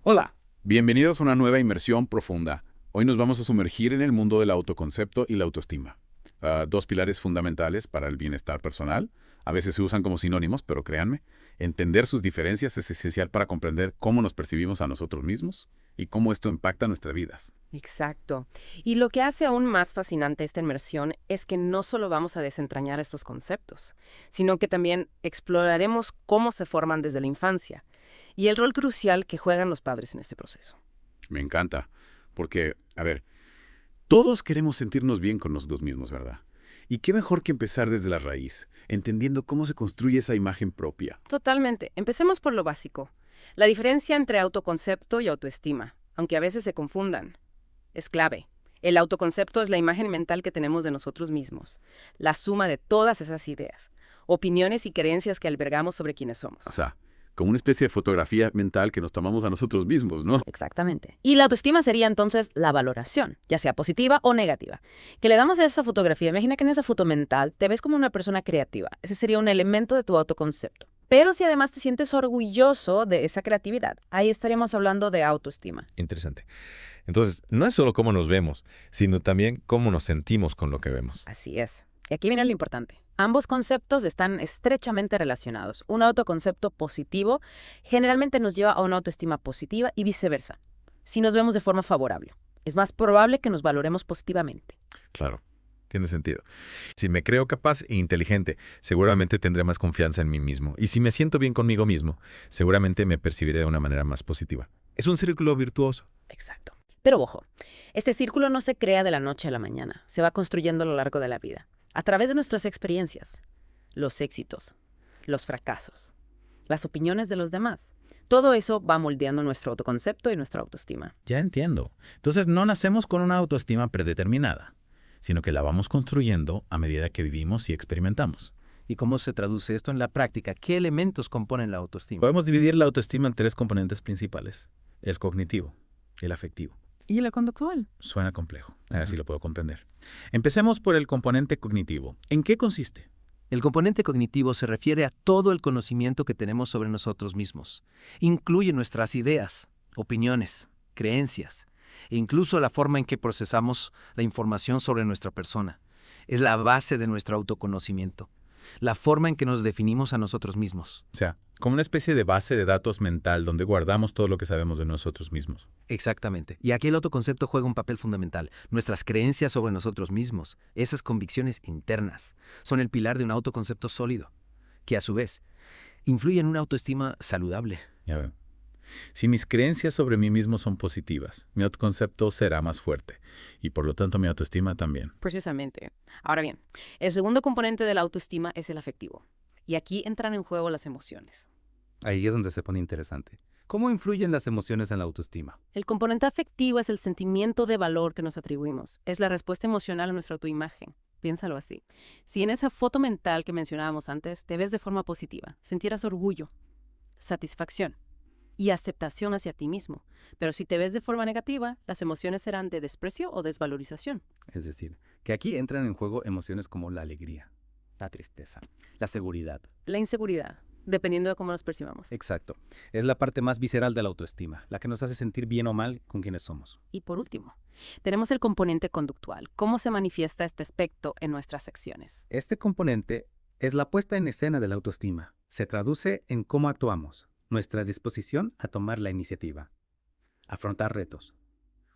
Hola, bienvenidos a una nueva inmersión profunda. Hoy nos vamos a sumergir en el mundo del autoconcepto y la autoestima. Dos pilares fundamentales para el bienestar personal. A veces se usan como sinónimos, pero créanme, entender sus diferencias es esencial para comprender cómo nos percibimos a nosotros mismos y cómo esto impacta nuestras vidas. Exacto. Y lo que hace aún más fascinante esta inmersión es que no solo vamos a desentrañar estos conceptos, sino que también exploraremos cómo se forman desde la infancia y el rol crucial que juegan los padres en este proceso. Me encanta, porque, a ver, todos queremos sentirnos bien con nosotros mismos, ¿verdad? Y qué mejor que empezar desde la raíz, entendiendo cómo se construye esa imagen propia. Totalmente. Empecemos por lo básico. La diferencia entre autoconcepto y autoestima, aunque a veces se confundan, es clave. El autoconcepto es la imagen mental que tenemos de nosotros mismos, la suma de todas esas ideas, opiniones y creencias que albergamos sobre quiénes somos. O sea, como una especie de fotografía mental que nos tomamos a nosotros mismos, ¿no? Exactamente. Y la autoestima sería entonces la valoración, ya sea positiva o negativa, que le damos a esa fotografía. Imagina que en esa foto mental te ves como una persona creativa. Ese sería un elemento de tu autoconcepto. Pero si además te sientes orgulloso de esa creatividad, ahí estaríamos hablando de autoestima. Interesante. Entonces, no es solo cómo nos vemos, sino también cómo nos sentimos con lo que vemos. Así es. Y aquí viene lo importante. Ambos conceptos están estrechamente relacionados. Un autoconcepto positivo generalmente nos lleva a una autoestima positiva y viceversa. Si nos vemos de forma favorable, es más probable que nos valoremos positivamente. Claro, tiene sentido. Si me creo capaz e inteligente, seguramente tendré más confianza en mí mismo. Y si me siento bien conmigo mismo, seguramente me percibiré de una manera más positiva. Es un círculo virtuoso. Exacto. Pero ojo, este círculo no se crea de la noche a la mañana, se va construyendo a lo largo de la vida, a través de nuestras experiencias, los éxitos, los fracasos, las opiniones de los demás. Todo eso va moldeando nuestro autoconcepto y nuestra autoestima. Ya entiendo. Entonces no nacemos con una autoestima predeterminada, sino que la vamos construyendo a medida que vivimos y experimentamos. ¿Y cómo se traduce esto en la práctica? ¿Qué elementos componen la autoestima? Podemos dividir la autoestima en tres componentes principales: el cognitivo, el afectivo. ¿Y la conductual? Suena complejo, así lo puedo comprender. Empecemos por el componente cognitivo. ¿En qué consiste? El componente cognitivo se refiere a todo el conocimiento que tenemos sobre nosotros mismos. Incluye nuestras ideas, opiniones, creencias e incluso la forma en que procesamos la información sobre nuestra persona. Es la base de nuestro autoconocimiento, la forma en que nos definimos a nosotros mismos. O sea, como una especie de base de datos mental donde guardamos todo lo que sabemos de nosotros mismos. Exactamente. Y aquí el autoconcepto juega un papel fundamental. Nuestras creencias sobre nosotros mismos, esas convicciones internas, son el pilar de un autoconcepto sólido, que a su vez influye en una autoestima saludable. Ya veo. Si mis creencias sobre mí mismo son positivas, mi autoconcepto será más fuerte y por lo tanto mi autoestima también. Precisamente. Ahora bien, el segundo componente de la autoestima es el afectivo. Y aquí entran en juego las emociones. Ahí es donde se pone interesante. ¿Cómo influyen las emociones en la autoestima? El componente afectivo es el sentimiento de valor que nos atribuimos. Es la respuesta emocional a nuestra autoimagen. Piénsalo así. Si en esa foto mental que mencionábamos antes te ves de forma positiva, sentirás orgullo, satisfacción y aceptación hacia ti mismo. Pero si te ves de forma negativa, las emociones serán de desprecio o desvalorización. Es decir, que aquí entran en juego emociones como la alegría, la tristeza, la seguridad. La inseguridad, dependiendo de cómo nos percibamos. Exacto. Es la parte más visceral de la autoestima, la que nos hace sentir bien o mal con quienes somos. Y por último, tenemos el componente conductual. ¿Cómo se manifiesta este aspecto en nuestras acciones? Este componente es la puesta en escena de la autoestima. Se traduce en cómo actuamos, nuestra disposición a tomar la iniciativa, afrontar retos,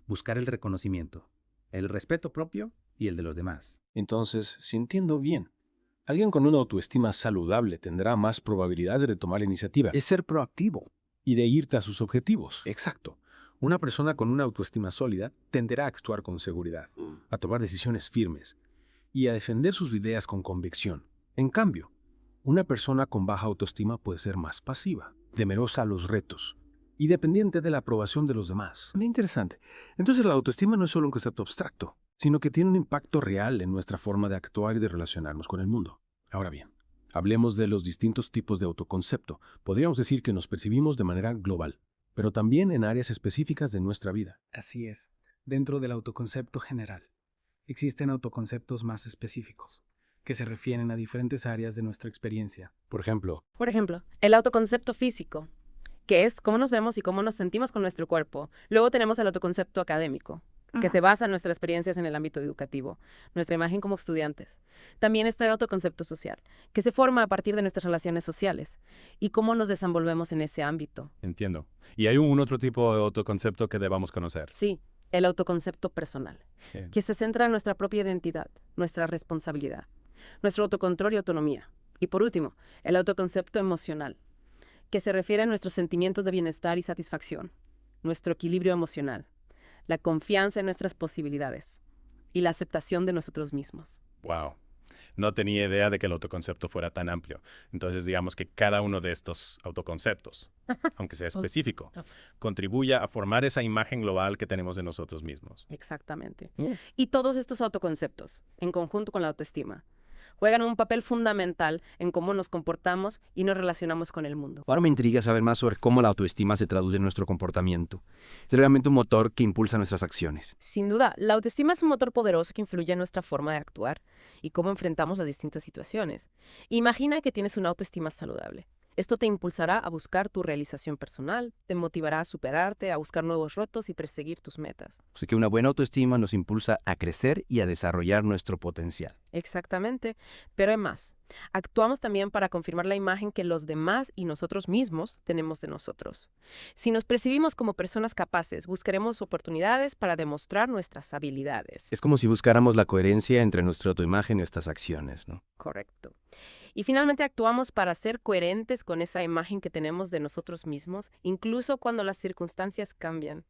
buscar el reconocimiento, el respeto propio y el de los demás. Entonces, si entiendo bien, alguien con una autoestima saludable tendrá más probabilidades de tomar la iniciativa. Es ser proactivo y de irte a sus objetivos. Exacto. Una persona con una autoestima sólida tenderá a actuar con seguridad, a tomar decisiones firmes y a defender sus ideas con convicción. En cambio, una persona con baja autoestima puede ser más pasiva, temerosa a los retos y dependiente de la aprobación de los demás. Muy interesante. Entonces la autoestima no es solo un concepto abstracto, sino que tiene un impacto real en nuestra forma de actuar y de relacionarnos con el mundo. Ahora bien, hablemos de los distintos tipos de autoconcepto. Podríamos decir que nos percibimos de manera global, pero también en áreas específicas de nuestra vida. Así es. Dentro del autoconcepto general, existen autoconceptos más específicos, que se refieren a diferentes áreas de nuestra experiencia. Por ejemplo, Por ejemplo, el autoconcepto físico. que es cómo nos vemos y cómo nos sentimos con nuestro cuerpo. Luego tenemos el autoconcepto académico, que Ajá. se basa en nuestras experiencias en el ámbito educativo, nuestra imagen como estudiantes. También está el autoconcepto social, que se forma a partir de nuestras relaciones sociales y cómo nos desenvolvemos en ese ámbito. Entiendo. ¿Y hay un otro tipo de autoconcepto que debamos conocer? Sí, el autoconcepto personal, Bien. que se centra en nuestra propia identidad, nuestra responsabilidad, nuestro autocontrol y autonomía. Y por último, el autoconcepto emocional, que se refiere a nuestros sentimientos de bienestar y satisfacción, nuestro equilibrio emocional, la confianza en nuestras posibilidades y la aceptación de nosotros mismos. Wow. No tenía idea de que el autoconcepto fuera tan amplio. Entonces, digamos que cada uno de estos autoconceptos, aunque sea específico, contribuye a formar esa imagen global que tenemos de nosotros mismos. Exactamente. Y todos estos autoconceptos, en conjunto con la autoestima, juegan un papel fundamental en cómo nos comportamos y nos relacionamos con el mundo. Ahora me intriga saber más sobre cómo la autoestima se traduce en nuestro comportamiento. Es realmente un motor que impulsa nuestras acciones. Sin duda, la autoestima es un motor poderoso que influye en nuestra forma de actuar y cómo enfrentamos las distintas situaciones. Imagina que tienes una autoestima saludable. Esto te impulsará a buscar tu realización personal, te motivará a superarte, a buscar nuevos retos y perseguir tus metas. Así que una buena autoestima nos impulsa a crecer y a desarrollar nuestro potencial. Exactamente, pero hay más. Actuamos también para confirmar la imagen que los demás y nosotros mismos tenemos de nosotros. Si nos percibimos como personas capaces, buscaremos oportunidades para demostrar nuestras habilidades. Es como si buscáramos la coherencia entre nuestra autoimagen y nuestras acciones, ¿no? Correcto. Y finalmente actuamos para ser coherentes con esa imagen que tenemos de nosotros mismos, incluso cuando las circunstancias cambian.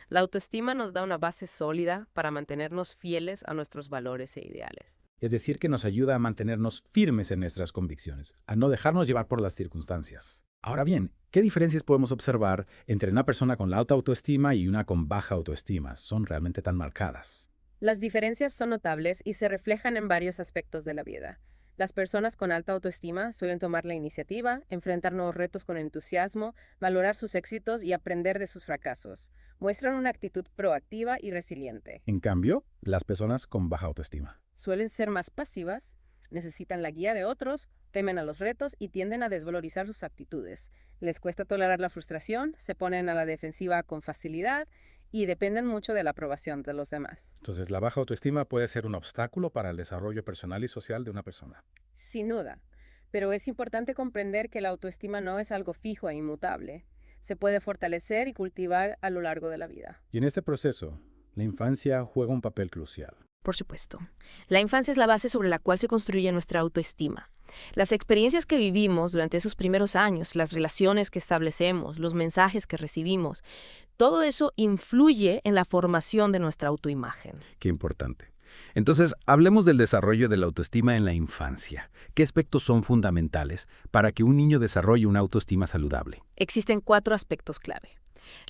La autoestima nos da una base sólida para mantenernos fieles a nuestros valores e ideales. Es decir, que nos ayuda a mantenernos firmes en nuestras convicciones, a no dejarnos llevar por las circunstancias. Ahora bien, ¿qué diferencias podemos observar entre una persona con la alta autoestima y una con baja autoestima? ¿Son realmente tan marcadas? Las diferencias son notables y se reflejan en varios aspectos de la vida. Las personas con alta autoestima suelen tomar la iniciativa, enfrentar nuevos retos con entusiasmo, valorar sus éxitos y aprender de sus fracasos. Muestran una actitud proactiva y resiliente. En cambio, las personas con baja autoestima. Suelen ser más pasivas, necesitan la guía de otros, temen a los retos y tienden a desvalorizar sus actitudes. Les cuesta tolerar la frustración, se ponen a la defensiva con facilidad y dependen mucho de la aprobación de los demás. Entonces, la baja autoestima puede ser un obstáculo para el desarrollo personal y social de una persona. Sin duda, pero es importante comprender que la autoestima no es algo fijo e inmutable. Se puede fortalecer y cultivar a lo largo de la vida. Y en este proceso, la infancia juega un papel crucial. Por supuesto. La infancia es la base sobre la cual se construye nuestra autoestima. Las experiencias que vivimos durante esos primeros años, las relaciones que establecemos, los mensajes que recibimos, todo eso influye en la formación de nuestra autoimagen. Qué importante. Entonces, hablemos del desarrollo de la autoestima en la infancia. ¿Qué aspectos son fundamentales para que un niño desarrolle una autoestima saludable? Existen 4 aspectos clave: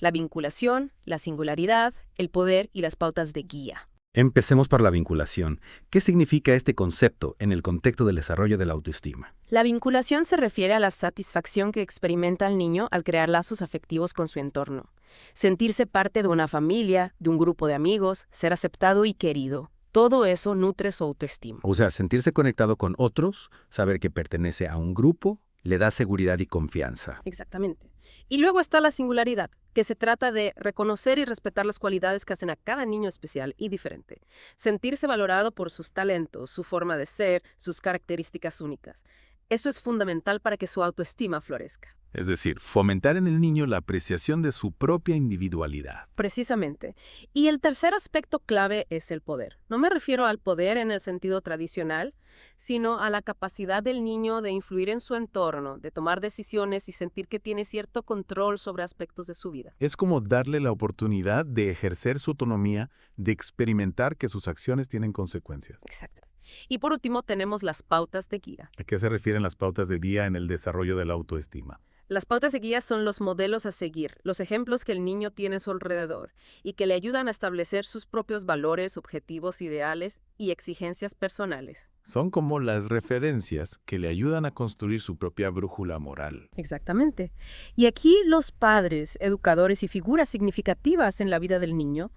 la vinculación, la singularidad, el poder y las pautas de guía. Empecemos por la vinculación. ¿Qué significa este concepto en el contexto del desarrollo de la autoestima? La vinculación se refiere a la satisfacción que experimenta el niño al crear lazos afectivos con su entorno. Sentirse parte de una familia, de un grupo de amigos, ser aceptado y querido. Todo eso nutre su autoestima. O sea, sentirse conectado con otros, saber que pertenece a un grupo, le da seguridad y confianza. Exactamente. Y luego está la singularidad, que se trata de reconocer y respetar las cualidades que hacen a cada niño especial y diferente. Sentirse valorado por sus talentos, su forma de ser, sus características únicas. Eso es fundamental para que su autoestima florezca. Es decir, fomentar en el niño la apreciación de su propia individualidad. Precisamente. Y el tercer aspecto clave es el poder. No me refiero al poder en el sentido tradicional, sino a la capacidad del niño de influir en su entorno, de tomar decisiones y sentir que tiene cierto control sobre aspectos de su vida. Es como darle la oportunidad de ejercer su autonomía, de experimentar que sus acciones tienen consecuencias. Exacto. Y por último tenemos las pautas de guía. ¿A qué se refieren las pautas de guía en el desarrollo de la autoestima? Las pautas de guía son los modelos a seguir, los ejemplos que el niño tiene a su alrededor y que le ayudan a establecer sus propios valores, objetivos, ideales y exigencias personales. Son como las referencias que le ayudan a construir su propia brújula moral. Exactamente. Y aquí los padres, educadores y figuras significativas en la vida del niño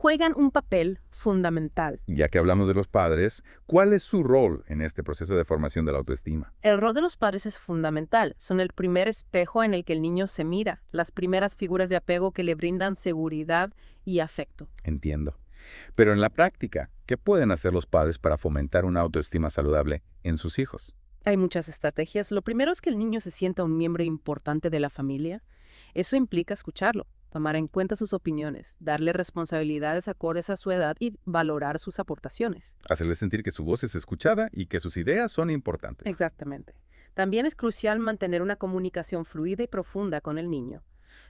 juegan un papel fundamental. Ya que hablamos de los padres, ¿cuál es su rol en este proceso de formación de la autoestima? El rol de los padres es fundamental. Son el primer espejo en el que el niño se mira, las primeras figuras de apego que le brindan seguridad y afecto. Entiendo. Pero en la práctica, ¿qué pueden hacer los padres para fomentar una autoestima saludable en sus hijos? Hay muchas estrategias. Lo primero es que el niño se sienta un miembro importante de la familia. Eso implica escucharlo, tomar en cuenta sus opiniones, darle responsabilidades acordes a su edad y valorar sus aportaciones. Hacerle sentir que su voz es escuchada y que sus ideas son importantes. Exactamente. También es crucial mantener una comunicación fluida y profunda con el niño.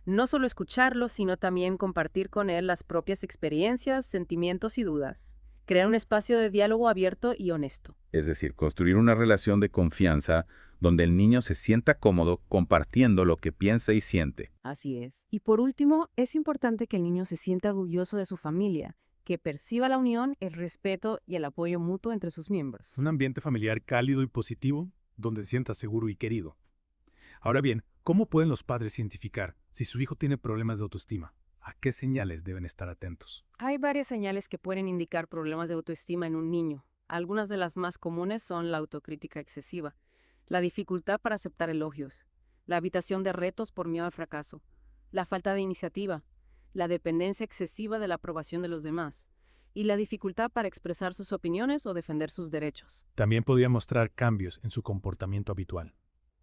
No solo escucharlo, sino también compartir con él las propias experiencias, sentimientos y dudas. Crear un espacio de diálogo abierto y honesto. Es decir, construir una relación de confianza donde el niño se sienta cómodo compartiendo lo que piensa y siente. Así es. Y por último, es importante que el niño se sienta orgulloso de su familia, que perciba la unión, el respeto y el apoyo mutuo entre sus miembros. Un ambiente familiar cálido y positivo donde se sienta seguro y querido. Ahora bien, ¿cómo pueden los padres identificar si su hijo tiene problemas de autoestima? ¿A qué señales deben estar atentos? Hay varias señales que pueden indicar problemas de autoestima en un niño. Algunas de las más comunes son la autocrítica excesiva, la dificultad para aceptar elogios, la evitación de retos por miedo al fracaso, la falta de iniciativa, la dependencia excesiva de la aprobación de los demás y la dificultad para expresar sus opiniones o defender sus derechos. También podría mostrar cambios en su comportamiento habitual,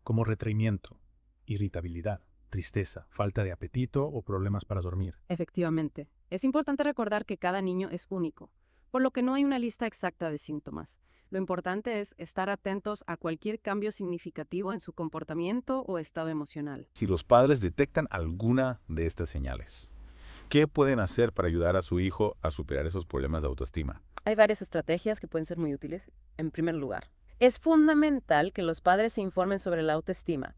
como retraimiento, irritabilidad, tristeza, falta de apetito o problemas para dormir. Efectivamente, es importante recordar que cada niño es único, por lo que no hay una lista exacta de síntomas. Lo importante es estar atentos a cualquier cambio significativo en su comportamiento o estado emocional. Si los padres detectan alguna de estas señales, ¿qué pueden hacer para ayudar a su hijo a superar esos problemas de autoestima? Hay varias estrategias que pueden ser muy útiles. En primer lugar, es fundamental que los padres se informen sobre la autoestima,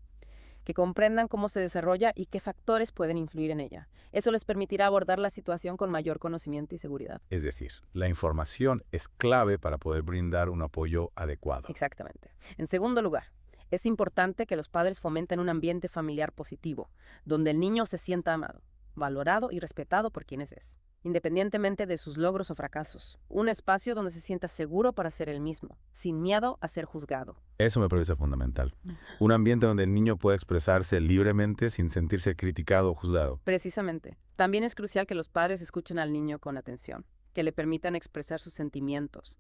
que comprendan cómo se desarrolla y qué factores pueden influir en ella. Eso les permitirá abordar la situación con mayor conocimiento y seguridad. Es decir, la información es clave para poder brindar un apoyo adecuado. Exactamente. En segundo lugar, es importante que los padres fomenten un ambiente familiar positivo, donde el niño se sienta amado, valorado y respetado por quienes es, independientemente de sus logros o fracasos. Un espacio donde se sienta seguro para ser el mismo, sin miedo a ser juzgado. Eso me parece fundamental. Un ambiente donde el niño pueda expresarse libremente sin sentirse criticado o juzgado. Precisamente. También es crucial que los padres escuchen al niño con atención, que le permitan expresar sus sentimientos,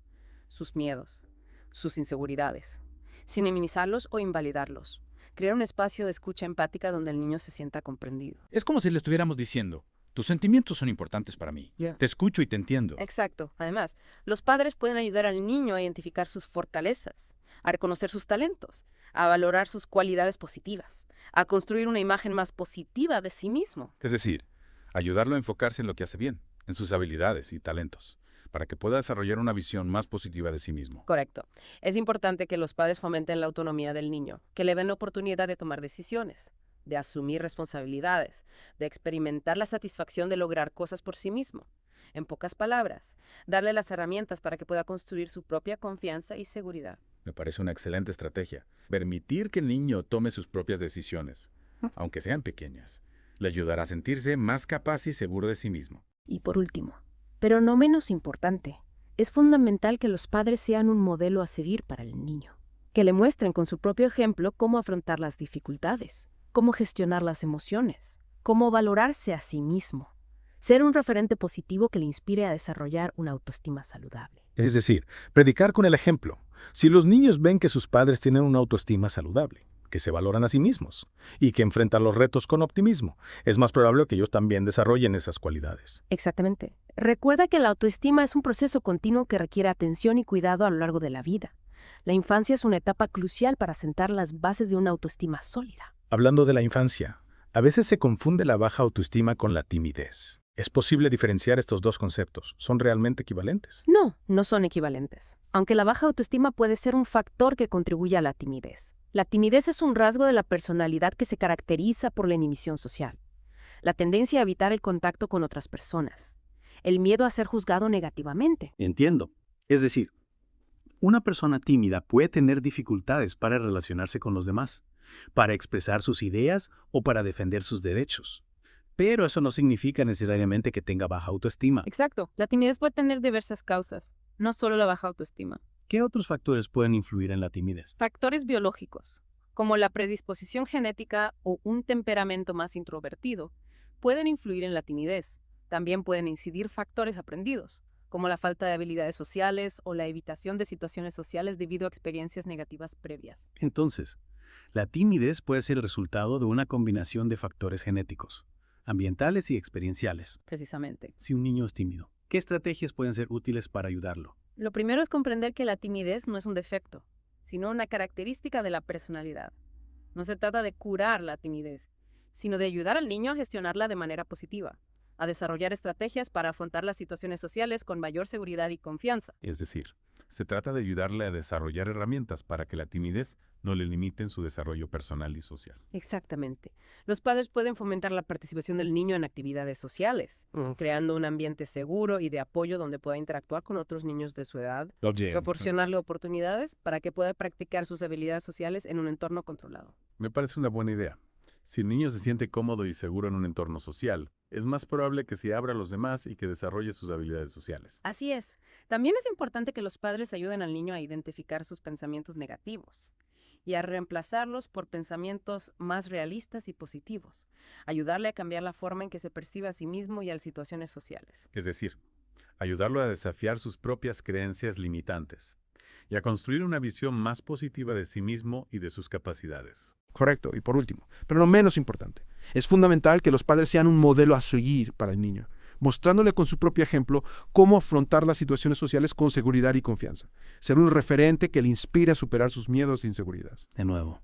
sus miedos, sus inseguridades, sin minimizarlos o invalidarlos. Crear un espacio de escucha empática donde el niño se sienta comprendido. Es como si le estuviéramos diciendo: tus sentimientos son importantes para mí. Te escucho y te entiendo. Exacto. Además, los padres pueden ayudar al niño a identificar sus fortalezas, a reconocer sus talentos, a valorar sus cualidades positivas, a construir una imagen más positiva de sí mismo. Es decir, ayudarlo a enfocarse en lo que hace bien, en sus habilidades y talentos, para que pueda desarrollar una visión más positiva de sí mismo. Correcto. Es importante que los padres fomenten la autonomía del niño, que le den la oportunidad de tomar decisiones, de asumir responsabilidades, de experimentar la satisfacción de lograr cosas por sí mismo. En pocas palabras, darle las herramientas para que pueda construir su propia confianza y seguridad. Me parece una excelente estrategia. Permitir que el niño tome sus propias decisiones, aunque sean pequeñas, le ayudará a sentirse más capaz y seguro de sí mismo. Y por último, pero no menos importante, es fundamental que los padres sean un modelo a seguir para el niño, que le muestren con su propio ejemplo cómo afrontar las dificultades, cómo gestionar las emociones, cómo valorarse a sí mismo. Ser un referente positivo que le inspire a desarrollar una autoestima saludable. Es decir, predicar con el ejemplo. Si los niños ven que sus padres tienen una autoestima saludable, que se valoran a sí mismos y que enfrentan los retos con optimismo, es más probable que ellos también desarrollen esas cualidades. Exactamente. Recuerda que la autoestima es un proceso continuo que requiere atención y cuidado a lo largo de la vida. La infancia es una etapa crucial para sentar las bases de una autoestima sólida. Hablando de la infancia, a veces se confunde la baja autoestima con la timidez. ¿Es posible diferenciar estos dos conceptos? ¿Son realmente equivalentes? No, no son equivalentes. Aunque la baja autoestima puede ser un factor que contribuye a la timidez. La timidez es un rasgo de la personalidad que se caracteriza por la inhibición social, la tendencia a evitar el contacto con otras personas, el miedo a ser juzgado negativamente. Entiendo. Es decir, una persona tímida puede tener dificultades para relacionarse con los demás, para expresar sus ideas o para defender sus derechos. Pero eso no significa necesariamente que tenga baja autoestima. Exacto. La timidez puede tener diversas causas, no solo la baja autoestima. ¿Qué otros factores pueden influir en la timidez? Factores biológicos, como la predisposición genética o un temperamento más introvertido, pueden influir en la timidez. También pueden incidir factores aprendidos, como la falta de habilidades sociales o la evitación de situaciones sociales debido a experiencias negativas previas. Entonces, la timidez puede ser el resultado de una combinación de factores genéticos, ambientales y experienciales. Precisamente. Si un niño es tímido, ¿qué estrategias pueden ser útiles para ayudarlo? Lo primero es comprender que la timidez no es un defecto, sino una característica de la personalidad. No se trata de curar la timidez, sino de ayudar al niño a gestionarla de manera positiva, a desarrollar estrategias para afrontar las situaciones sociales con mayor seguridad y confianza. Es decir, se trata de ayudarle a desarrollar herramientas para que la timidez no le limite en su desarrollo personal y social. Exactamente. Los padres pueden fomentar la participación del niño en actividades sociales, creando un ambiente seguro y de apoyo donde pueda interactuar con otros niños de su edad, proporcionarle oportunidades para que pueda practicar sus habilidades sociales en un entorno controlado. Me parece una buena idea. Si el niño se siente cómodo y seguro en un entorno social, es más probable que se abra a los demás y que desarrolle sus habilidades sociales. Así es. También es importante que los padres ayuden al niño a identificar sus pensamientos negativos y a reemplazarlos por pensamientos más realistas y positivos. Ayudarle a cambiar la forma en que se percibe a sí mismo y a las situaciones sociales. Es decir, ayudarlo a desafiar sus propias creencias limitantes y a construir una visión más positiva de sí mismo y de sus capacidades. Correcto. Y por último, pero no menos importante, es fundamental que los padres sean un modelo a seguir para el niño, mostrándole con su propio ejemplo cómo afrontar las situaciones sociales con seguridad y confianza. Ser un referente que le inspire a superar sus miedos e inseguridades. De nuevo,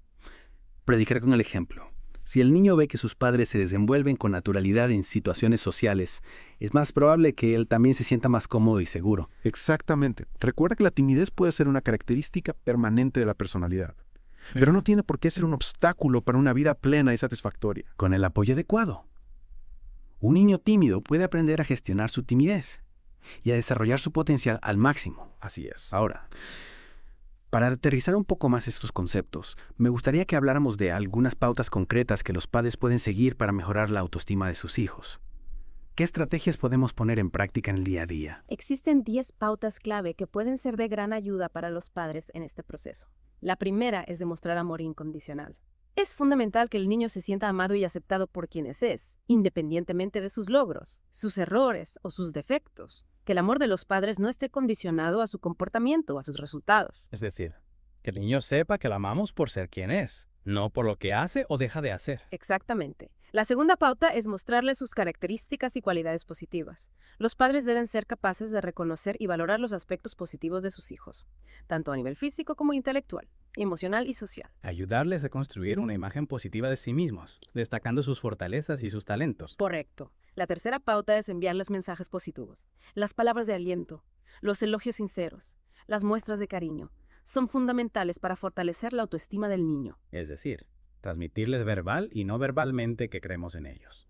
predicar con el ejemplo. Si el niño ve que sus padres se desenvuelven con naturalidad en situaciones sociales, es más probable que él también se sienta más cómodo y seguro. Exactamente. Recuerda que la timidez puede ser una característica permanente de la personalidad, pero no tiene por qué ser un obstáculo para una vida plena y satisfactoria. Con el apoyo adecuado. Un niño tímido puede aprender a gestionar su timidez y a desarrollar su potencial al máximo. Así es. Ahora, para aterrizar un poco más estos conceptos, me gustaría que habláramos de algunas pautas concretas que los padres pueden seguir para mejorar la autoestima de sus hijos. ¿Qué estrategias podemos poner en práctica en el día a día? Existen 10 pautas clave que pueden ser de gran ayuda para los padres en este proceso. La primera es demostrar amor incondicional. Es fundamental que el niño se sienta amado y aceptado por quienes es, independientemente de sus logros, sus errores o sus defectos. Que el amor de los padres no esté condicionado a su comportamiento o a sus resultados. Es decir, que el niño sepa que lo amamos por ser quien es, no por lo que hace o deja de hacer. Exactamente. La segunda pauta es mostrarle sus características y cualidades positivas. Los padres deben ser capaces de reconocer y valorar los aspectos positivos de sus hijos, tanto a nivel físico como intelectual, emocional y social. Ayudarles a construir una imagen positiva de sí mismos, destacando sus fortalezas y sus talentos. Correcto. La tercera pauta es enviarles mensajes positivos. Las palabras de aliento, los elogios sinceros, las muestras de cariño, son fundamentales para fortalecer la autoestima del niño. Es decir, transmitirles verbal y no verbalmente que creemos en ellos,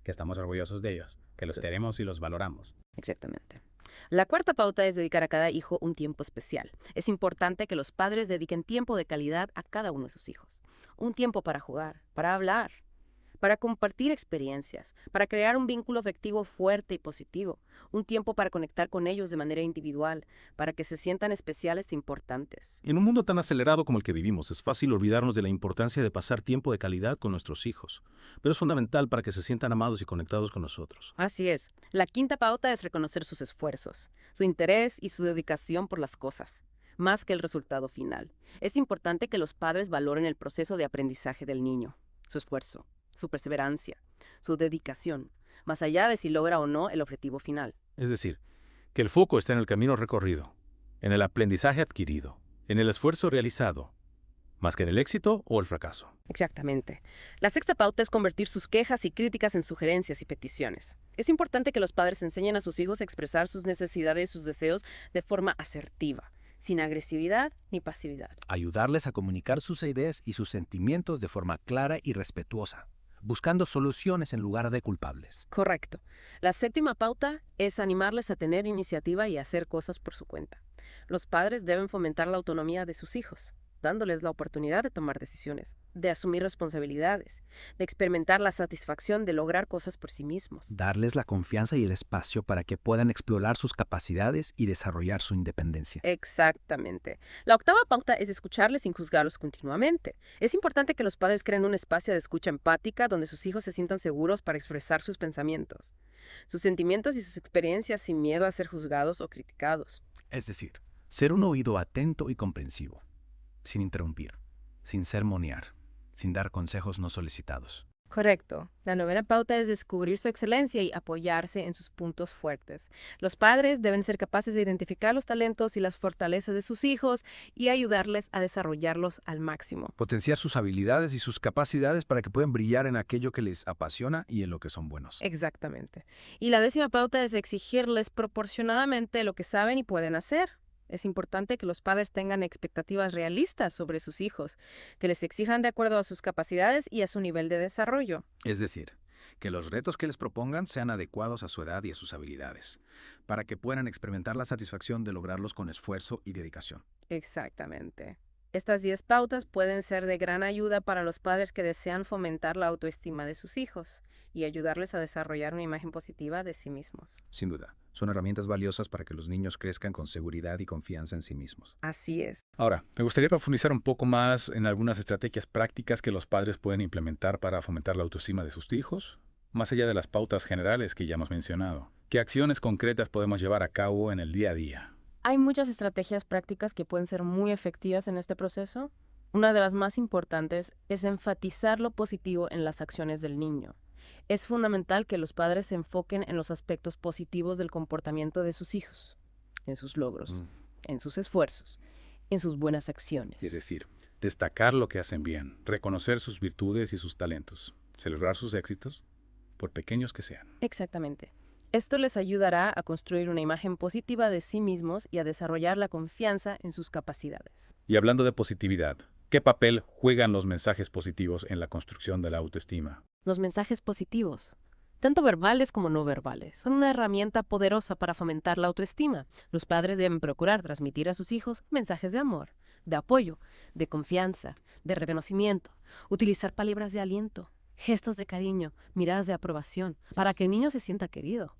que estamos orgullosos de ellos, que los queremos y los valoramos. Exactamente. La cuarta pauta es dedicar a cada hijo un tiempo especial. Es importante que los padres dediquen tiempo de calidad a cada uno de sus hijos. Un tiempo para jugar, para hablar, para compartir experiencias, para crear un vínculo afectivo fuerte y positivo, un tiempo para conectar con ellos de manera individual, para que se sientan especiales e importantes. En un mundo tan acelerado como el que vivimos, es fácil olvidarnos de la importancia de pasar tiempo de calidad con nuestros hijos, pero es fundamental para que se sientan amados y conectados con nosotros. Así es. La quinta pauta es reconocer sus esfuerzos, su interés y su dedicación por las cosas, más que el resultado final. Es importante que los padres valoren el proceso de aprendizaje del niño, su esfuerzo, su perseverancia, su dedicación, más allá de si logra o no el objetivo final. Es decir, que el foco está en el camino recorrido, en el aprendizaje adquirido, en el esfuerzo realizado, más que en el éxito o el fracaso. Exactamente. La sexta pauta es convertir sus quejas y críticas en sugerencias y peticiones. Es importante que los padres enseñen a sus hijos a expresar sus necesidades y sus deseos de forma asertiva, sin agresividad ni pasividad. Ayudarles a comunicar sus ideas y sus sentimientos de forma clara y respetuosa, buscando soluciones en lugar de culpables. Correcto. La séptima pauta es animarles a tener iniciativa y a hacer cosas por su cuenta. Los padres deben fomentar la autonomía de sus hijos, dándoles la oportunidad de tomar decisiones, de asumir responsabilidades, de experimentar la satisfacción de lograr cosas por sí mismos. Darles la confianza y el espacio para que puedan explorar sus capacidades y desarrollar su independencia. Exactamente. La octava pauta es escucharles sin juzgarlos continuamente. Es importante que los padres creen un espacio de escucha empática donde sus hijos se sientan seguros para expresar sus pensamientos, sus sentimientos y sus experiencias sin miedo a ser juzgados o criticados. Es decir, ser un oído atento y comprensivo, sin interrumpir, sin sermonear, sin dar consejos no solicitados. Correcto. La novena pauta es descubrir su excelencia y apoyarse en sus puntos fuertes. Los padres deben ser capaces de identificar los talentos y las fortalezas de sus hijos y ayudarles a desarrollarlos al máximo. Potenciar sus habilidades y sus capacidades para que puedan brillar en aquello que les apasiona y en lo que son buenos. Exactamente. Y la décima pauta es exigirles proporcionadamente lo que saben y pueden hacer. Es importante que los padres tengan expectativas realistas sobre sus hijos, que les exijan de acuerdo a sus capacidades y a su nivel de desarrollo. Es decir, que los retos que les propongan sean adecuados a su edad y a sus habilidades, para que puedan experimentar la satisfacción de lograrlos con esfuerzo y dedicación. Exactamente. Estas 10 pautas pueden ser de gran ayuda para los padres que desean fomentar la autoestima de sus hijos y ayudarles a desarrollar una imagen positiva de sí mismos. Sin duda, son herramientas valiosas para que los niños crezcan con seguridad y confianza en sí mismos. Así es. Ahora, me gustaría profundizar un poco más en algunas estrategias prácticas que los padres pueden implementar para fomentar la autoestima de sus hijos, más allá de las pautas generales que ya hemos mencionado. ¿Qué acciones concretas podemos llevar a cabo en el día a día? Hay muchas estrategias prácticas que pueden ser muy efectivas en este proceso. Una de las más importantes es enfatizar lo positivo en las acciones del niño. Es fundamental que los padres se enfoquen en los aspectos positivos del comportamiento de sus hijos, en sus logros, en sus esfuerzos, en sus buenas acciones. Es decir, destacar lo que hacen bien, reconocer sus virtudes y sus talentos, celebrar sus éxitos, por pequeños que sean. Exactamente. Esto les ayudará a construir una imagen positiva de sí mismos y a desarrollar la confianza en sus capacidades. Y hablando de positividad, ¿qué papel juegan los mensajes positivos en la construcción de la autoestima? Los mensajes positivos, tanto verbales como no verbales, son una herramienta poderosa para fomentar la autoestima. Los padres deben procurar transmitir a sus hijos mensajes de amor, de apoyo, de confianza, de reconocimiento, utilizar palabras de aliento, gestos de cariño, miradas de aprobación, para que el niño se sienta querido,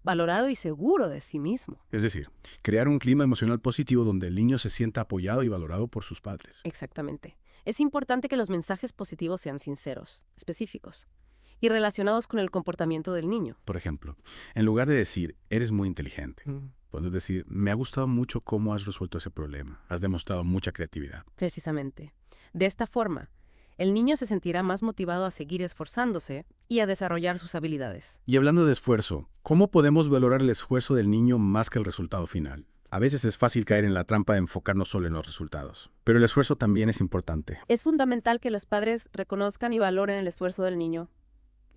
valorado y seguro de sí mismo. Es decir, crear un clima emocional positivo donde el niño se sienta apoyado y valorado por sus padres. Exactamente. Es importante que los mensajes positivos sean sinceros, específicos y relacionados con el comportamiento del niño. Por ejemplo, en lugar de decir, eres muy inteligente, puedes decir, me ha gustado mucho cómo has resuelto ese problema. Has demostrado mucha creatividad. Precisamente. De esta forma, el niño se sentirá más motivado a seguir esforzándose y a desarrollar sus habilidades. Y hablando de esfuerzo, ¿cómo podemos valorar el esfuerzo del niño más que el resultado final? A veces es fácil caer en la trampa de enfocarnos solo en los resultados, pero el esfuerzo también es importante. Es fundamental que los padres reconozcan y valoren el esfuerzo del niño,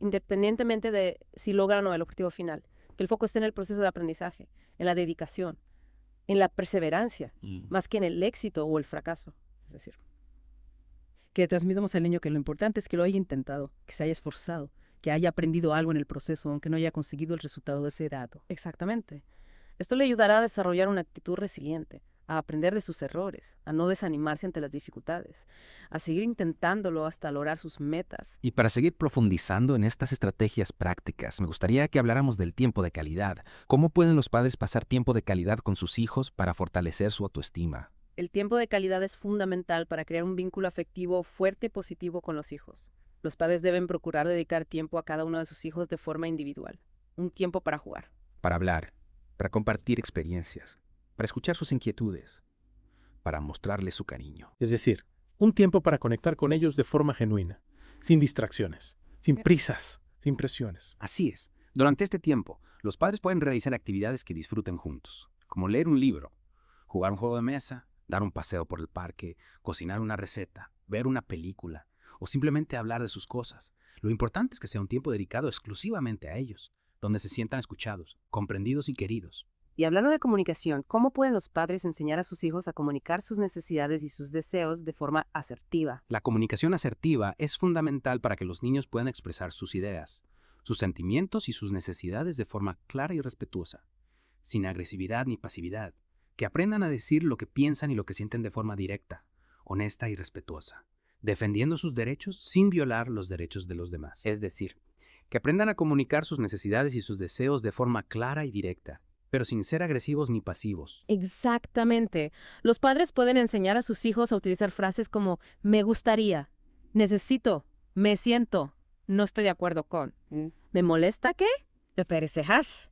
independientemente de si logran o no el objetivo final. Que el foco esté en el proceso de aprendizaje, en la dedicación, en la perseverancia, más que en el éxito o el fracaso. Es decir, que transmitamos al niño que lo importante es que lo haya intentado, que se haya esforzado, que haya aprendido algo en el proceso, aunque no haya conseguido el resultado deseado. Exactamente. Esto le ayudará a desarrollar una actitud resiliente, a aprender de sus errores, a no desanimarse ante las dificultades, a seguir intentándolo hasta lograr sus metas. Y para seguir profundizando en estas estrategias prácticas, me gustaría que habláramos del tiempo de calidad. ¿Cómo pueden los padres pasar tiempo de calidad con sus hijos para fortalecer su autoestima? El tiempo de calidad es fundamental para crear un vínculo afectivo fuerte y positivo con los hijos. Los padres deben procurar dedicar tiempo a cada uno de sus hijos de forma individual. Un tiempo para jugar. Para hablar, para compartir experiencias, para escuchar sus inquietudes, para mostrarles su cariño. Es decir, un tiempo para conectar con ellos de forma genuina, sin distracciones, sin prisas, sin presiones. Así es. Durante este tiempo, los padres pueden realizar actividades que disfruten juntos, como leer un libro, jugar un juego de mesa, dar un paseo por el parque, cocinar una receta, ver una película o simplemente hablar de sus cosas. Lo importante es que sea un tiempo dedicado exclusivamente a ellos, donde se sientan escuchados, comprendidos y queridos. Y hablando de comunicación, ¿cómo pueden los padres enseñar a sus hijos a comunicar sus necesidades y sus deseos de forma asertiva? La comunicación asertiva es fundamental para que los niños puedan expresar sus ideas, sus sentimientos y sus necesidades de forma clara y respetuosa, sin agresividad ni pasividad. Que aprendan a decir lo que piensan y lo que sienten de forma directa, honesta y respetuosa, defendiendo sus derechos sin violar los derechos de los demás. Es decir, que aprendan a comunicar sus necesidades y sus deseos de forma clara y directa, pero sin ser agresivos ni pasivos. Exactamente. Los padres pueden enseñar a sus hijos a utilizar frases como me gustaría, necesito, me siento, no estoy de acuerdo con, ¿me molesta qué? ¿Te parecejas?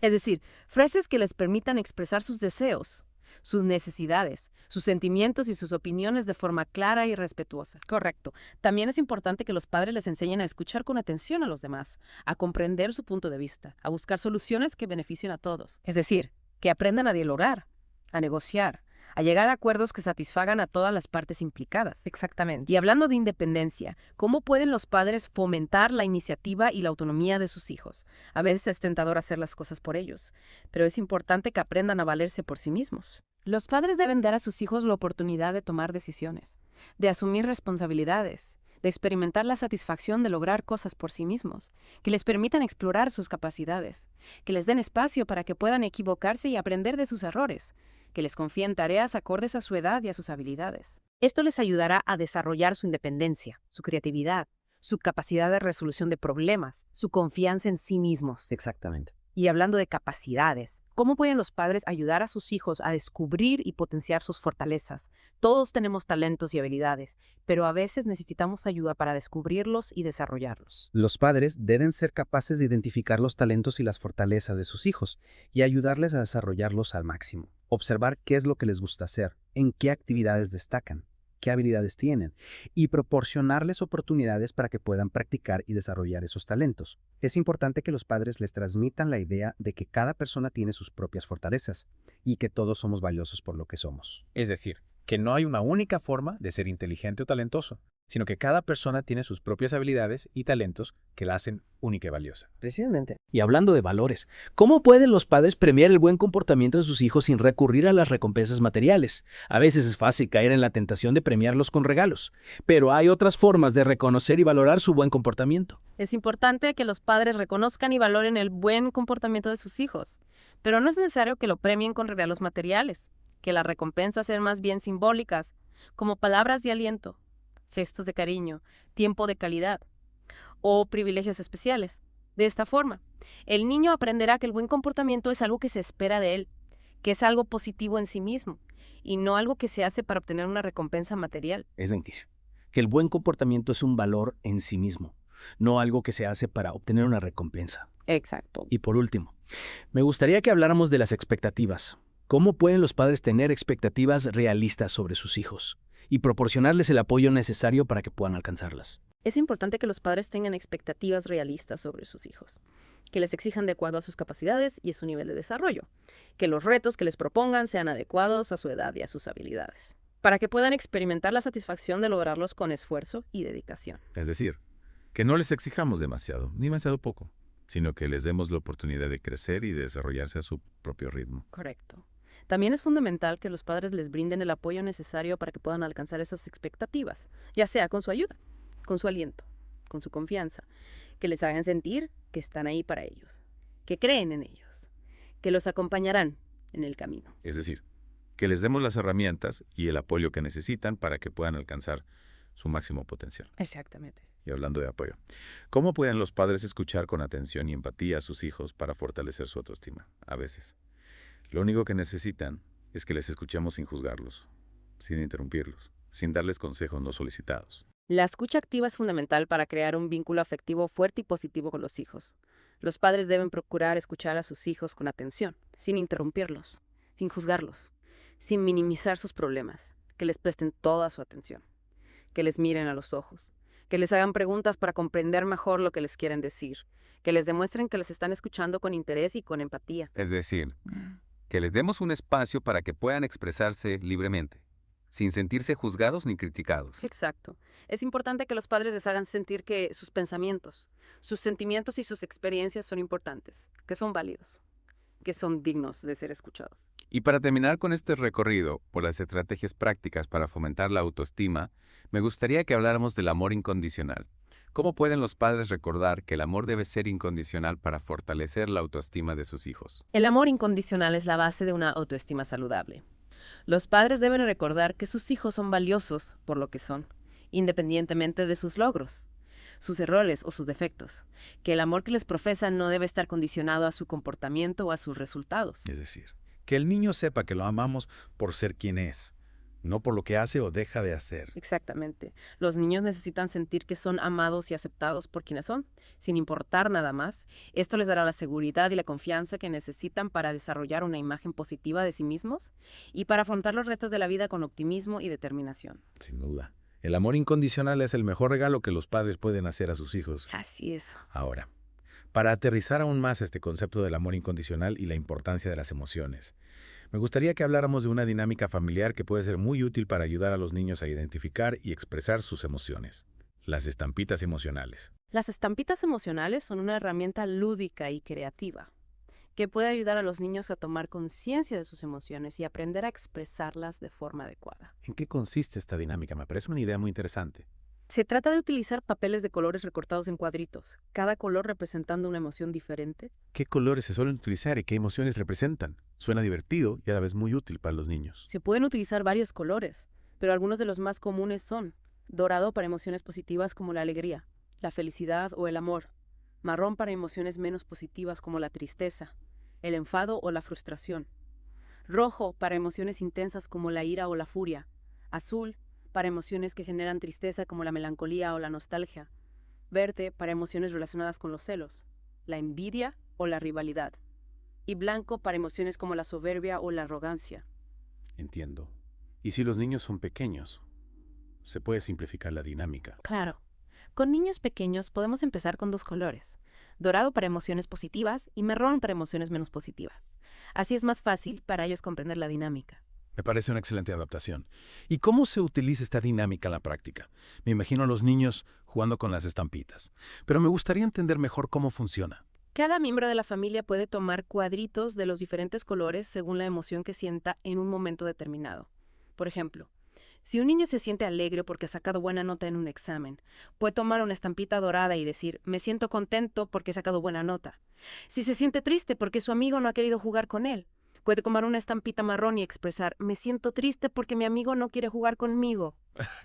Es decir, frases que les permitan expresar sus deseos, sus necesidades, sus sentimientos y sus opiniones de forma clara y respetuosa. Correcto. También es importante que los padres les enseñen a escuchar con atención a los demás, a comprender su punto de vista, a buscar soluciones que beneficien a todos. Es decir, que aprendan a dialogar, a negociar, a llegar a acuerdos que satisfagan a todas las partes implicadas. Exactamente. Y hablando de independencia, ¿cómo pueden los padres fomentar la iniciativa y la autonomía de sus hijos? A veces es tentador hacer las cosas por ellos, pero es importante que aprendan a valerse por sí mismos. Los padres deben dar a sus hijos la oportunidad de tomar decisiones, de asumir responsabilidades, de experimentar la satisfacción de lograr cosas por sí mismos, que les permitan explorar sus capacidades, que les den espacio para que puedan equivocarse y aprender de sus errores, que les confíen tareas acordes a su edad y a sus habilidades. Esto les ayudará a desarrollar su independencia, su creatividad, su capacidad de resolución de problemas, su confianza en sí mismos. Exactamente. Y hablando de capacidades, ¿cómo pueden los padres ayudar a sus hijos a descubrir y potenciar sus fortalezas? Todos tenemos talentos y habilidades, pero a veces necesitamos ayuda para descubrirlos y desarrollarlos. Los padres deben ser capaces de identificar los talentos y las fortalezas de sus hijos y ayudarles a desarrollarlos al máximo. Observar qué es lo que les gusta hacer, en qué actividades destacan, qué habilidades tienen y proporcionarles oportunidades para que puedan practicar y desarrollar esos talentos. Es importante que los padres les transmitan la idea de que cada persona tiene sus propias fortalezas y que todos somos valiosos por lo que somos. Es decir, que no hay una única forma de ser inteligente o talentoso, sino que cada persona tiene sus propias habilidades y talentos que la hacen única y valiosa. Precisamente. Y hablando de valores, ¿cómo pueden los padres premiar el buen comportamiento de sus hijos sin recurrir a las recompensas materiales? A veces es fácil caer en la tentación de premiarlos con regalos, pero hay otras formas de reconocer y valorar su buen comportamiento. Es importante que los padres reconozcan y valoren el buen comportamiento de sus hijos, pero no es necesario que lo premien con regalos materiales, que las recompensas sean más bien simbólicas, como palabras de aliento, gestos de cariño, tiempo de calidad o privilegios especiales. De esta forma, el niño aprenderá que el buen comportamiento es algo que se espera de él, que es algo positivo en sí mismo y no algo que se hace para obtener una recompensa material. Es decir, que el buen comportamiento es un valor en sí mismo, no algo que se hace para obtener una recompensa. Exacto. Y por último, me gustaría que habláramos de las expectativas. ¿Cómo pueden los padres tener expectativas realistas sobre sus hijos y proporcionarles el apoyo necesario para que puedan alcanzarlas? Es importante que los padres tengan expectativas realistas sobre sus hijos, que les exijan de acuerdo a sus capacidades y a su nivel de desarrollo, que los retos que les propongan sean adecuados a su edad y a sus habilidades, para que puedan experimentar la satisfacción de lograrlos con esfuerzo y dedicación. Es decir, que no les exijamos demasiado, ni demasiado poco, sino que les demos la oportunidad de crecer y de desarrollarse a su propio ritmo. Correcto. También es fundamental que los padres les brinden el apoyo necesario para que puedan alcanzar esas expectativas, ya sea con su ayuda, con su aliento, con su confianza, que les hagan sentir que están ahí para ellos, que creen en ellos, que los acompañarán en el camino. Es decir, que les demos las herramientas y el apoyo que necesitan para que puedan alcanzar su máximo potencial. Exactamente. Y hablando de apoyo, ¿cómo pueden los padres escuchar con atención y empatía a sus hijos para fortalecer su autoestima? A veces, lo único que necesitan es que les escuchemos sin juzgarlos, sin interrumpirlos, sin darles consejos no solicitados. La escucha activa es fundamental para crear un vínculo afectivo fuerte y positivo con los hijos. Los padres deben procurar escuchar a sus hijos con atención, sin interrumpirlos, sin juzgarlos, sin minimizar sus problemas, que les presten toda su atención, que les miren a los ojos, que les hagan preguntas para comprender mejor lo que les quieren decir, que les demuestren que les están escuchando con interés y con empatía. Es decir, que les demos un espacio para que puedan expresarse libremente, sin sentirse juzgados ni criticados. Exacto. Es importante que los padres les hagan sentir que sus pensamientos, sus sentimientos y sus experiencias son importantes, que son válidos, que son dignos de ser escuchados. Y para terminar con este recorrido por las estrategias prácticas para fomentar la autoestima, me gustaría que habláramos del amor incondicional. ¿Cómo pueden los padres recordar que el amor debe ser incondicional para fortalecer la autoestima de sus hijos? El amor incondicional es la base de una autoestima saludable. Los padres deben recordar que sus hijos son valiosos por lo que son, independientemente de sus logros, sus errores o sus defectos, que el amor que les profesan no debe estar condicionado a su comportamiento o a sus resultados. Es decir, que el niño sepa que lo amamos por ser quien es, no por lo que hace o deja de hacer. Exactamente. Los niños necesitan sentir que son amados y aceptados por quienes son, sin importar nada más. Esto les dará la seguridad y la confianza que necesitan para desarrollar una imagen positiva de sí mismos y para afrontar los retos de la vida con optimismo y determinación. Sin duda. El amor incondicional es el mejor regalo que los padres pueden hacer a sus hijos. Así es. Ahora, para aterrizar aún más este concepto del amor incondicional y la importancia de las emociones, me gustaría que habláramos de una dinámica familiar que puede ser muy útil para ayudar a los niños a identificar y expresar sus emociones. Las estampitas emocionales. Las estampitas emocionales son una herramienta lúdica y creativa que puede ayudar a los niños a tomar conciencia de sus emociones y aprender a expresarlas de forma adecuada. ¿En qué consiste esta dinámica? Me parece una idea muy interesante. Se trata de utilizar papeles de colores recortados en cuadritos, cada color representando una emoción diferente. ¿Qué colores se suelen utilizar y qué emociones representan? Suena divertido y a la vez muy útil para los niños. Se pueden utilizar varios colores, pero algunos de los más comunes son dorado para emociones positivas como la alegría, la felicidad o el amor, marrón para emociones menos positivas como la tristeza, el enfado o la frustración, rojo para emociones intensas como la ira o la furia, azul para emociones que generan tristeza como la melancolía o la nostalgia, verde para emociones relacionadas con los celos, la envidia o la rivalidad, y blanco para emociones como la soberbia o la arrogancia. Entiendo. ¿Y si los niños son pequeños? Se puede simplificar la dinámica. Claro. Con niños pequeños podemos empezar con 2 colores, dorado para emociones positivas y marrón para emociones menos positivas. Así es más fácil para ellos comprender la dinámica. Me parece una excelente adaptación. ¿Y cómo se utiliza esta dinámica en la práctica? Me imagino a los niños jugando con las estampitas, pero me gustaría entender mejor cómo funciona. Cada miembro de la familia puede tomar cuadritos de los diferentes colores según la emoción que sienta en un momento determinado. Por ejemplo, si un niño se siente alegre porque ha sacado buena nota en un examen, puede tomar una estampita dorada y decir, me siento contento porque he sacado buena nota. Si se siente triste porque su amigo no ha querido jugar con él, puede tomar una estampita marrón y expresar, me siento triste porque mi amigo no quiere jugar conmigo.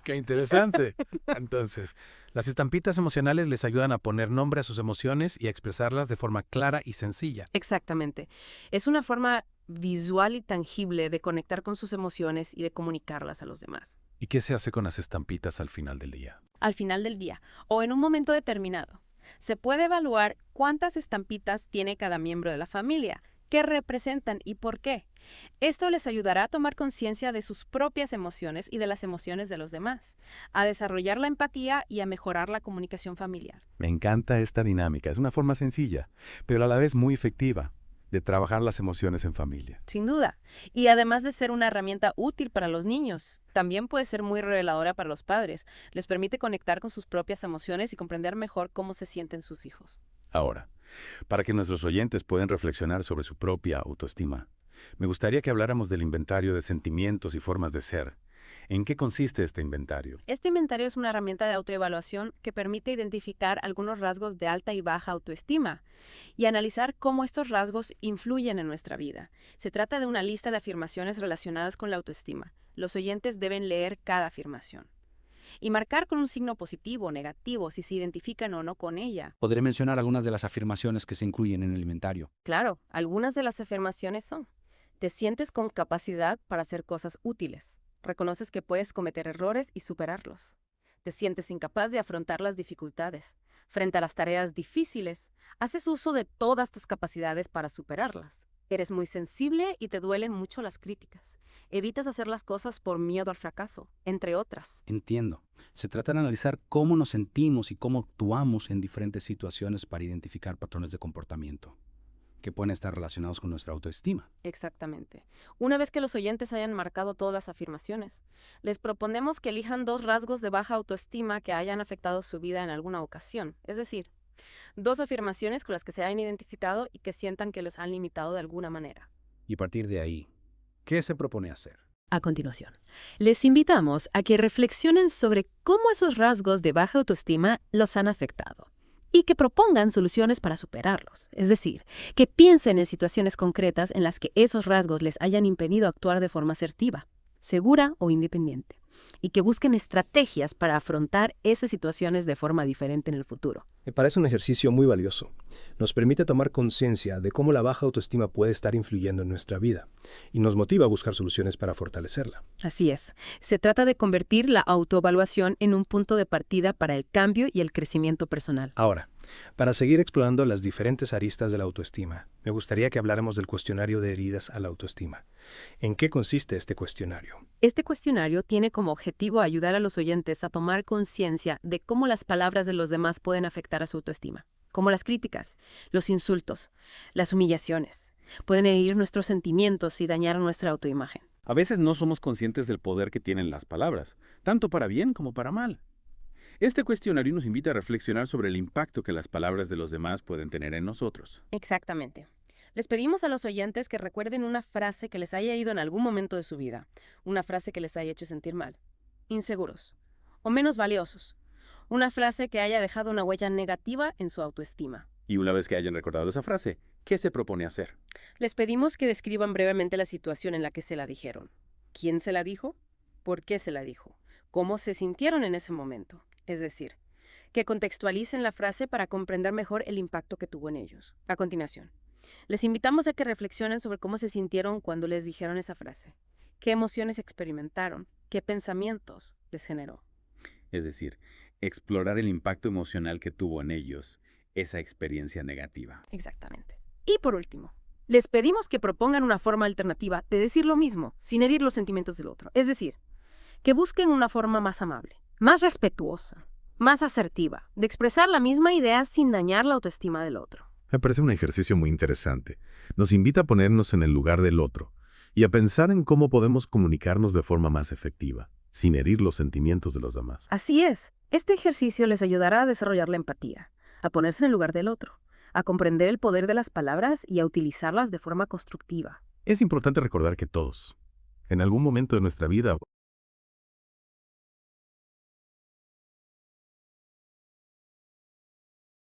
¡Qué interesante! Entonces, las estampitas emocionales les ayudan a poner nombre a sus emociones y a expresarlas de forma clara y sencilla. Exactamente. Es una forma visual y tangible de conectar con sus emociones y de comunicarlas a los demás. ¿Y qué se hace con las estampitas al final del día? Al final del día, o en un momento determinado, se puede evaluar cuántas estampitas tiene cada miembro de la familia, qué representan y por qué. Esto les ayudará a tomar conciencia de sus propias emociones y de las emociones de los demás, a desarrollar la empatía y a mejorar la comunicación familiar. Me encanta esta dinámica. Es una forma sencilla, pero a la vez muy efectiva, de trabajar las emociones en familia. Sin duda. Y además de ser una herramienta útil para los niños, también puede ser muy reveladora para los padres. Les permite conectar con sus propias emociones y comprender mejor cómo se sienten sus hijos. Ahora, para que nuestros oyentes puedan reflexionar sobre su propia autoestima, me gustaría que habláramos del inventario de sentimientos y formas de ser. ¿En qué consiste este inventario? Este inventario es una herramienta de autoevaluación que permite identificar algunos rasgos de alta y baja autoestima y analizar cómo estos rasgos influyen en nuestra vida. Se trata de una lista de afirmaciones relacionadas con la autoestima. Los oyentes deben leer cada afirmación y marcar con un signo positivo o negativo si se identifican o no con ella. Podré mencionar algunas de las afirmaciones que se incluyen en el inventario. Claro, algunas de las afirmaciones son: te sientes con capacidad para hacer cosas útiles. Reconoces que puedes cometer errores y superarlos. Te sientes incapaz de afrontar las dificultades. Frente a las tareas difíciles, haces uso de todas tus capacidades para superarlas. Eres muy sensible y te duelen mucho las críticas. Evitas hacer las cosas por miedo al fracaso, entre otras. Entiendo. Se trata de analizar cómo nos sentimos y cómo actuamos en diferentes situaciones para identificar patrones de comportamiento que pueden estar relacionados con nuestra autoestima. Exactamente. Una vez que los oyentes hayan marcado todas las afirmaciones, les proponemos que elijan 2 rasgos de baja autoestima que hayan afectado su vida en alguna ocasión. Es decir, 2 afirmaciones con las que se hayan identificado y que sientan que les han limitado de alguna manera. Y a partir de ahí, ¿qué se propone hacer? A continuación, les invitamos a que reflexionen sobre cómo esos rasgos de baja autoestima los han afectado y que propongan soluciones para superarlos. Es decir, que piensen en situaciones concretas en las que esos rasgos les hayan impedido actuar de forma asertiva, segura o independiente, y que busquen estrategias para afrontar esas situaciones de forma diferente en el futuro. Me parece un ejercicio muy valioso. Nos permite tomar conciencia de cómo la baja autoestima puede estar influyendo en nuestra vida y nos motiva a buscar soluciones para fortalecerla. Así es. Se trata de convertir la autoevaluación en un punto de partida para el cambio y el crecimiento personal. Ahora, para seguir explorando las diferentes aristas de la autoestima, me gustaría que habláramos del cuestionario de heridas a la autoestima. ¿En qué consiste este cuestionario? Este cuestionario tiene como objetivo ayudar a los oyentes a tomar conciencia de cómo las palabras de los demás pueden afectar a su autoestima, como las críticas, los insultos, las humillaciones. Pueden herir nuestros sentimientos y dañar nuestra autoimagen. A veces no somos conscientes del poder que tienen las palabras, tanto para bien como para mal. Este cuestionario nos invita a reflexionar sobre el impacto que las palabras de los demás pueden tener en nosotros. Exactamente. Les pedimos a los oyentes que recuerden una frase que les haya ido en algún momento de su vida, una frase que les haya hecho sentir mal, inseguros o menos valiosos, una frase que haya dejado una huella negativa en su autoestima. Y una vez que hayan recordado esa frase, ¿qué se propone hacer? Les pedimos que describan brevemente la situación en la que se la dijeron. ¿Quién se la dijo? ¿Por qué se la dijo? ¿Cómo se sintieron en ese momento? Es decir, que contextualicen la frase para comprender mejor el impacto que tuvo en ellos. A continuación, les invitamos a que reflexionen sobre cómo se sintieron cuando les dijeron esa frase, qué emociones experimentaron, qué pensamientos les generó. Es decir, explorar el impacto emocional que tuvo en ellos esa experiencia negativa. Exactamente. Y por último, les pedimos que propongan una forma alternativa de decir lo mismo, sin herir los sentimientos del otro. Es decir, que busquen una forma más amable, más respetuosa, más asertiva, de expresar la misma idea sin dañar la autoestima del otro. Me parece un ejercicio muy interesante. Nos invita a ponernos en el lugar del otro y a pensar en cómo podemos comunicarnos de forma más efectiva, sin herir los sentimientos de los demás. Así es. Este ejercicio les ayudará a desarrollar la empatía, a ponerse en el lugar del otro, a comprender el poder de las palabras y a utilizarlas de forma constructiva. Es importante recordar que todos, en algún momento de nuestra vida,